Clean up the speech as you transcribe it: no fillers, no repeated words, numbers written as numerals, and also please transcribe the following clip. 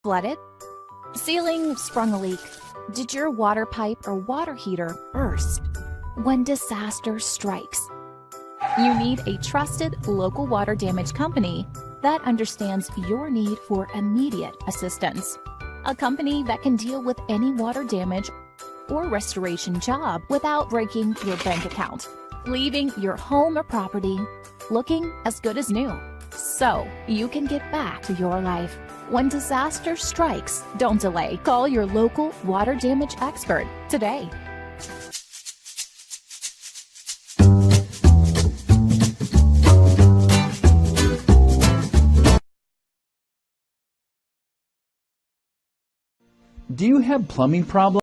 Flooded? Ceiling sprung a leak? Did your water pipe or water heater burst? When disaster strikes, you need a trusted local water damage company that understands your need for immediate assistance. A company that can deal with any water damage or restoration job without breaking your bank account, leaving your home or property looking as good as new, so you can get back to your life. When disaster strikes, don't delay. Call your local water damage expert today. Do you have plumbing problems?